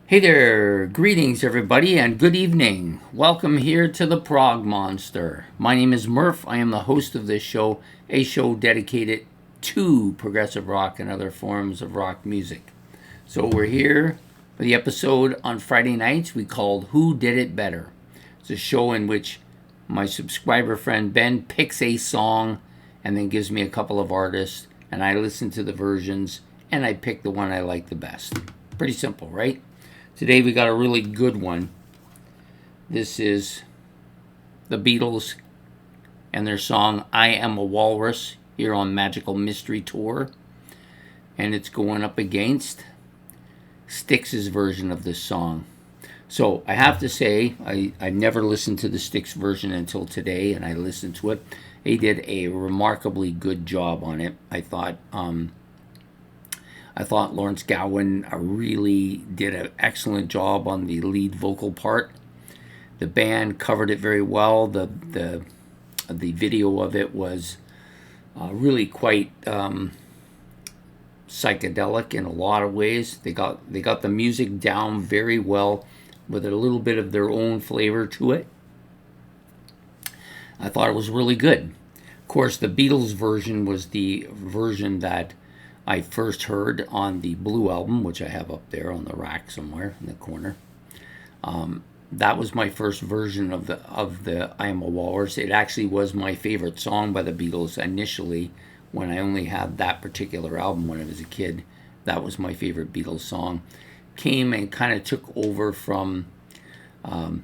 Hey there, greetings everybody, and good evening. Welcome here to the Prog Monster. My name is Murph. I am the host of this show, a show dedicated to progressive rock and other forms of rock music. So we're here for the episode on Friday nights we called Who Did It Better. It's a show in which my subscriber friend Ben picks a song and then gives me a couple of artists, and I listen to the versions and I pick the one I like the best. Pretty simple, right? Today we got a really good one. This is the Beatles and their song I Am a Walrus here on Magical Mystery Tour. And it's going up against Styx's version of this song. So I have to say, I never listened to the Styx version until today, and I listened to it. They did a remarkably good job on it. I thought Lawrence Gowan really did an excellent job on the lead vocal part. The band covered it very well. The video of it was really quite psychedelic in a lot of ways. They got the music down very well with a little bit of their own flavor to it. I thought it was really good. Of course, the Beatles version was the version that I first heard on the Blue album, which I have up there on the rack somewhere in the corner. That was my first version of the I Am a Walrus. It actually was my favorite song by the Beatles initially when I only had that particular album when I was a kid. That was my favorite Beatles song. Came and kind of took over from A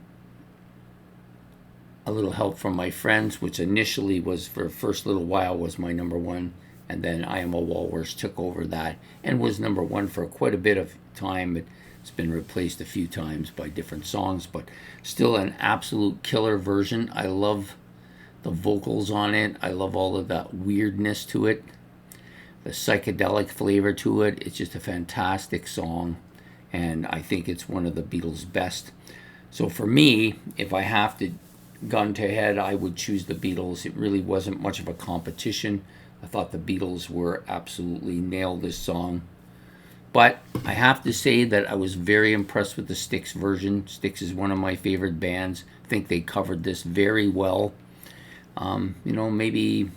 Little Help from My Friends, which initially was, for the first little while, was my number one. And then I Am a Walrus took over that and was number one for quite a bit of time. It's been replaced a few times by different songs, but still an absolute killer version. I love the vocals on it. I love all of that weirdness to it, the psychedelic flavor to it. It's just a fantastic song, and I think it's one of the Beatles' best. So for me, if I have to gun to head, I would choose the Beatles. It really wasn't much of a competition. I thought the Beatles were absolutely nailed this song. But I have to say that I was very impressed with the Styx version. Styx is one of my favorite bands. I think they covered this very well. Maybe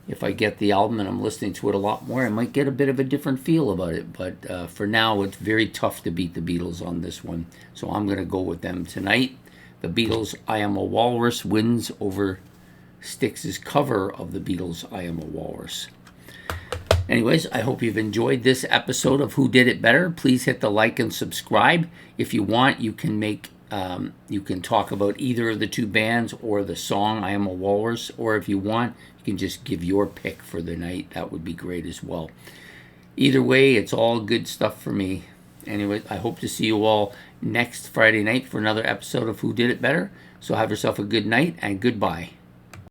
if I get the album and I'm listening to it a lot more, I might get a bit of a different feel about it. But for now, it's very tough to beat the Beatles on this one. So I'm going to go with them tonight. The Beatles' I Am a Walrus wins over Styx's cover of the Beatles' I Am a Walrus. Anyways, I hope you've enjoyed this episode of Who Did It Better. Please hit the like and subscribe. If you want, you can talk about either of the two bands or the song I Am a Walrus, or if you want, you can just give your pick for the night. That would be great as well. Either way, it's all good stuff for me. Anyway, I hope to see you all next Friday night for another episode of Who Did It Better. So have yourself a good night and goodbye.